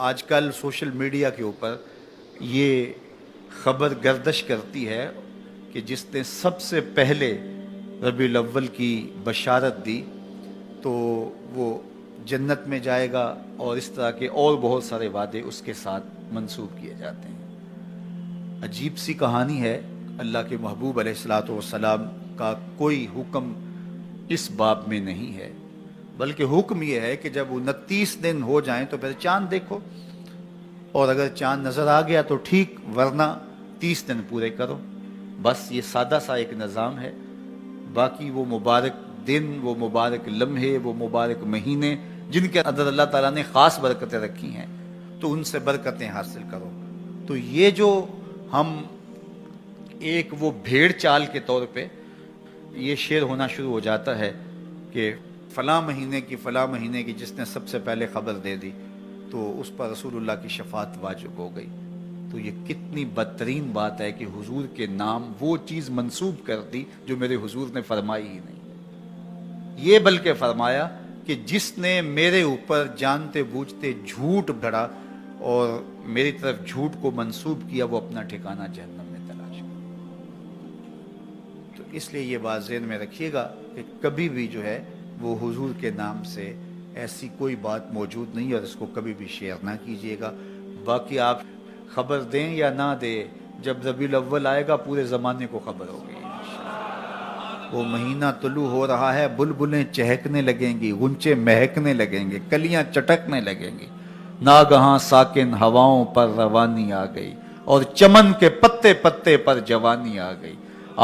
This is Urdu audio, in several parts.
آج کل سوشل میڈیا کے اوپر یہ خبر گردش کرتی ہے کہ جس نے سب سے پہلے ربیع الاول کی بشارت دی تو وہ جنت میں جائے گا، اور اس طرح کے اور بہت سارے وعدے اس کے ساتھ منسوب کیے جاتے ہیں۔ عجیب سی کہانی ہے۔ اللہ کے محبوب علیہ الصلوۃ والسلام کا کوئی حکم اس باب میں نہیں ہے، بلکہ حکم یہ ہے کہ جب 29 دن ہو جائیں تو پھر چاند دیکھو، اور اگر چاند نظر آ گیا تو ٹھیک، ورنہ 30 دن پورے کرو۔ بس یہ سادہ سا ایک نظام ہے۔ باقی وہ مبارک دن، وہ مبارک لمحے، وہ مبارک مہینے جن کے اندر اللہ تعالیٰ نے خاص برکتیں رکھی ہیں، تو ان سے برکتیں حاصل کرو۔ تو یہ جو ہم ایک وہ بھیڑ چال کے طور پہ یہ شعر ہونا شروع ہو جاتا ہے کہ فلاں مہینے کی جس نے سب سے پہلے خبر دے دی تو اس پر رسول اللہ کی شفاعت واجب ہو گئی۔ تو یہ کتنی بدترین بات ہے کہ حضور کے نام وہ چیز منسوب کر دی جو میرے حضور نے فرمائی ہی نہیں۔ یہ بلکہ فرمایا کہ جس نے میرے اوپر جانتے بوجھتے جھوٹ گھڑا اور میری طرف جھوٹ کو منسوب کیا، وہ اپنا ٹھکانہ جہنم میں تلاش کرے۔ تو اس لیے یہ بات ذہن میں رکھیے گا کہ کبھی بھی جو ہے وہ حضور کے نام سے ایسی کوئی بات موجود نہیں، اور اس کو کبھی بھی شیئر نہ کیجیے گا۔ باقی آپ خبر دیں یا نہ دیں، جب ربیع الاول آئے گا پورے زمانے کو خبر ہوگی۔ وہ مہینہ طلوع ہو رہا ہے، بلبلیں چہکنے لگیں گی، غنچے مہکنے لگیں گے، کلیاں چٹکنے لگیں گی، ناگہاں ساکن ہواؤں پر روانی آ گئی، اور چمن کے پتے پتے پر جوانی آ گئی۔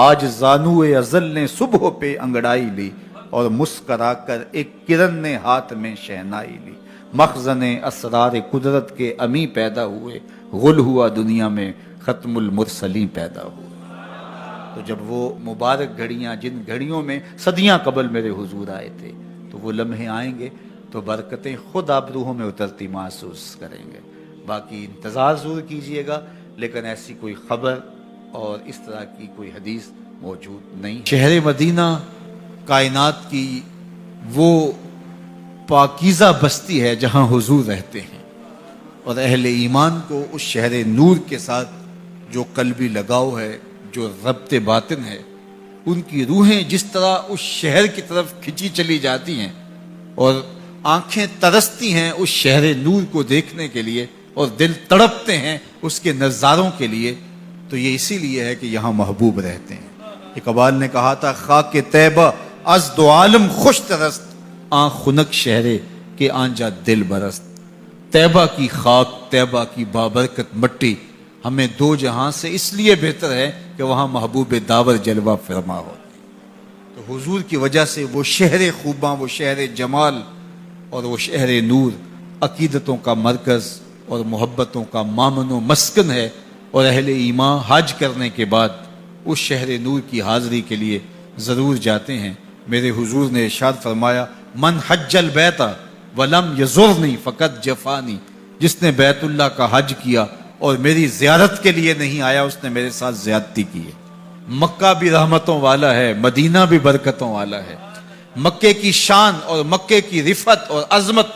آج زانوئے ازل نے صبح پہ انگڑائی لی، اور مسکرا کر ایک کرن نے ہاتھ میں شہنائی لی۔ مخزن اسرار قدرت کے امی پیدا ہوئے، غل ہوا دنیا میں ختم المرسلین پیدا ہوئے۔ تو جب وہ مبارک گھڑیاں، جن گھڑیوں میں صدیاں قبل میرے حضور آئے تھے، تو وہ لمحے آئیں گے تو برکتیں خود آپ روحوں میں اترتی محسوس کریں گے۔ باقی انتظار ضرور کیجئے گا، لیکن ایسی کوئی خبر اور اس طرح کی کوئی حدیث موجود نہیں۔ شہر مدینہ کائنات کی وہ پاکیزہ بستی ہے جہاں حضور رہتے ہیں، اور اہل ایمان کو اس شہر نور کے ساتھ جو قلبی لگاؤ ہے، جو ربط باطن ہے، ان کی روحیں جس طرح اس شہر کی طرف کھینچی چلی جاتی ہیں، اور آنکھیں ترستی ہیں اس شہر نور کو دیکھنے کے لیے، اور دل تڑپتے ہیں اس کے نظاروں کے لیے، تو یہ اسی لیے ہے کہ یہاں محبوب رہتے ہیں۔ اقبال نے کہا تھا، خاک طیبہ از دو عالم خوش ترست، آن خنک شہرے کے آنجا دل برست۔ طیبہ کی خاک، طیبہ کی بابرکت مٹی ہمیں دو جہاں سے اس لیے بہتر ہے کہ وہاں محبوب داور جلوہ فرما ہو۔ تو حضور کی وجہ سے وہ شہر خوباں، وہ شہر جمال اور وہ شہر نور عقیدتوں کا مرکز اور محبتوں کا مامن و مسکن ہے، اور اہل ایمان حج کرنے کے بعد اس شہر نور کی حاضری کے لیے ضرور جاتے ہیں۔ میرے حضور نے ارشاد فرمایا، من حج البیت ولم یزرنی فقط جفانی، جس نے بیت اللہ کا حج کیا اور میری زیارت کے لیے نہیں آیا، اس نے میرے ساتھ زیادتی کی ہے۔ مکہ بھی رحمتوں والا ہے، مدینہ بھی برکتوں والا ہے۔ مکے کی شان اور مکے کی رفعت اور عظمت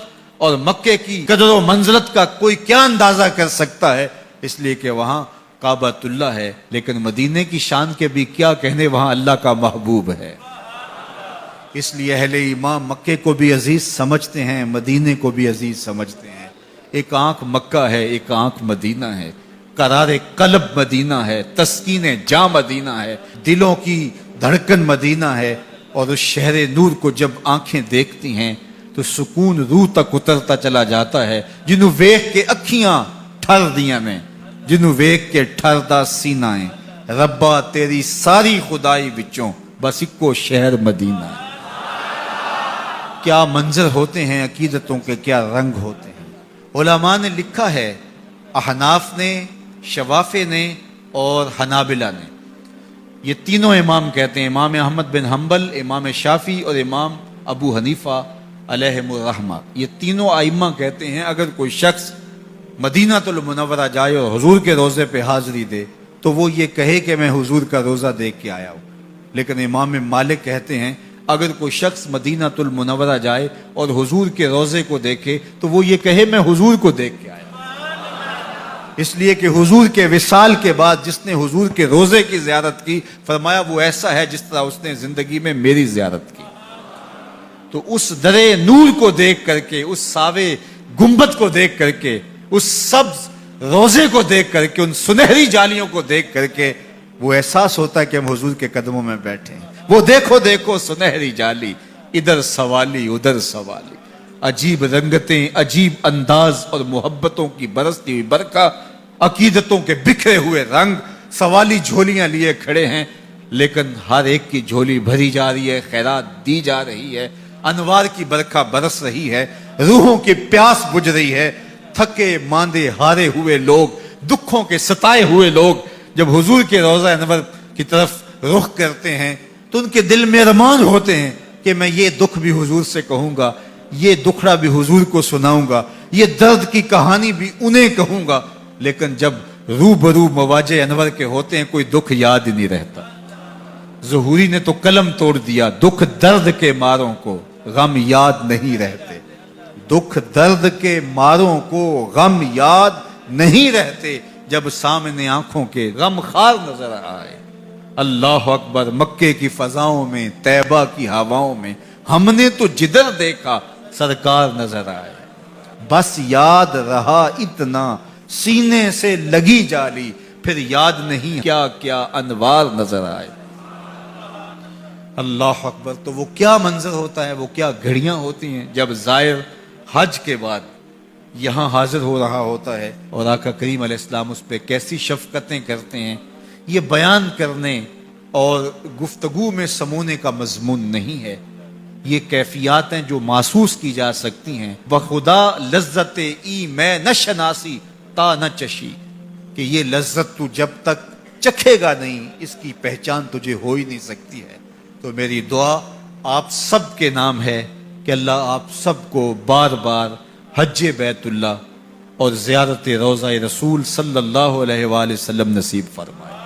اور مکے کی قدر و منزلت کا کوئی کیا اندازہ کر سکتا ہے، اس لیے کہ وہاں کعبۃ اللہ ہے، لیکن مدینے کی شان کے بھی کیا کہنے، وہاں اللہ کا محبوب ہے۔ اس لیے اہل ایمان مکے کو بھی عزیز سمجھتے ہیں، مدینے کو بھی عزیز سمجھتے ہیں۔ ایک آنکھ مکہ ہے، ایک آنکھ مدینہ ہے، قرار قلب مدینہ ہے، تسکین جاں مدینہ ہے، دلوں کی دھڑکن مدینہ ہے، اور اس شہر نور کو جب آنکھیں دیکھتی ہیں تو سکون روح تک اترتا چلا جاتا ہے۔ جنوں ویکھ کے اکھیاں ٹھر دیاں نے، جنوں ویکھ کے ٹھردا سینہ ہے، ربا تیری ساری خدائی وچوں بس اکو شہر مدینہ ہے۔ کیا منظر ہوتے ہیں عقیدتوں کے، کیا رنگ ہوتے ہیں۔ علماء نے لکھا ہے، احناف نے، شوافع نے اور حنابلہ نے، یہ تینوں امام کہتے ہیں، امام احمد بن حنبل، امام شافعی اور امام ابو حنیفہ علیہم الرحمہ، یہ تینوں ائمہ کہتے ہیں اگر کوئی شخص مدینہ المنورہ جائے اور حضور کے روزے پہ حاضری دے تو وہ یہ کہے کہ میں حضور کا روزہ دیکھ کے آیا ہوں۔ لیکن امام مالک کہتے ہیں اگر کوئی شخص مدینہ المنورہ جائے اور حضور کے روزے کو دیکھے تو وہ یہ کہے میں حضور کو دیکھ کے آیا ہوں۔ اس لیے کہ حضور کے وصال کے بعد جس نے حضور کے روزے کی زیارت کی، فرمایا وہ ایسا ہے جس طرح اس نے زندگی میں میری زیارت کی۔ تو اس درے نور کو دیکھ کر کے، اس ساوے گنبد کو دیکھ کر کے، اس سبز روزے کو دیکھ کر کے، ان سنہری جالیوں کو دیکھ کر کے وہ احساس ہوتا ہے کہ ہم حضور کے قدموں میں بیٹھے ہیں۔ وہ دیکھو دیکھو سنہری جالی، ادھر سوالی ادھر سوالی، عجیب رنگتیں، عجیب انداز اور محبتوں کی برستی ہوئی برکھا، عقیدتوں کے بکھرے ہوئے رنگ، سوالی جھولیاں لیے کھڑے ہیں، لیکن ہر ایک کی جھولی بھری جا رہی ہے، خیرات دی جا رہی ہے، انوار کی برکھا برس رہی ہے، روحوں کی پیاس بجھ رہی ہے۔ تھکے ماندے ہارے ہوئے لوگ، دکھوں کے ستائے ہوئے لوگ جب حضور کے روضہ انور کی طرف رخ کرتے ہیں تو ان کے دل میں ارمان ہوتے ہیں کہ میں یہ دکھ بھی حضور سے کہوں گا، یہ دکھڑا بھی حضور کو سناؤں گا، یہ درد کی کہانی بھی انہیں کہوں گا۔ لیکن جب روبرو مواجہ انور کے ہوتے ہیں کوئی دکھ یاد ہی نہیں رہتا۔ ظہوری نے تو قلم توڑ دیا، دکھ درد کے ماروں کو غم یاد نہیں رہتے، دکھ درد کے ماروں کو غم یاد نہیں رہتے، جب سامنے آنکھوں کے غم خار نظر آئے۔ اللہ اکبر، مکے کی فضاؤں میں، طیبہ کی ہواؤں میں ہم نے تو جدھر دیکھا سرکار نظر آئے، بس یاد رہا اتنا سینے سے لگی جالی، پھر یاد نہیں کیا کیا انوار نظر آئے۔ اللہ اکبر، تو وہ کیا منظر ہوتا ہے، وہ کیا گھڑیاں ہوتی ہیں جب زائر حج کے بعد یہاں حاضر ہو رہا ہوتا ہے اور آقا کریم علیہ السلام اس پہ کیسی شفقتیں کرتے ہیں۔ یہ بیان کرنے اور گفتگو میں سمونے کا مضمون نہیں ہے، یہ کیفیات ہیں جو محسوس کی جا سکتی ہیں۔ بخدا لذت ای میں نہ شناسی تا نہ چشی، کہ یہ لذت تو جب تک چکھے گا نہیں اس کی پہچان تجھے ہو ہی نہیں سکتی ہے۔ تو میری دعا آپ سب کے نام ہے کہ اللہ آپ سب کو بار بار حج بیت اللہ اور زیارت روضہ رسول صلی اللہ علیہ وآلہ وسلم نصیب فرمائے۔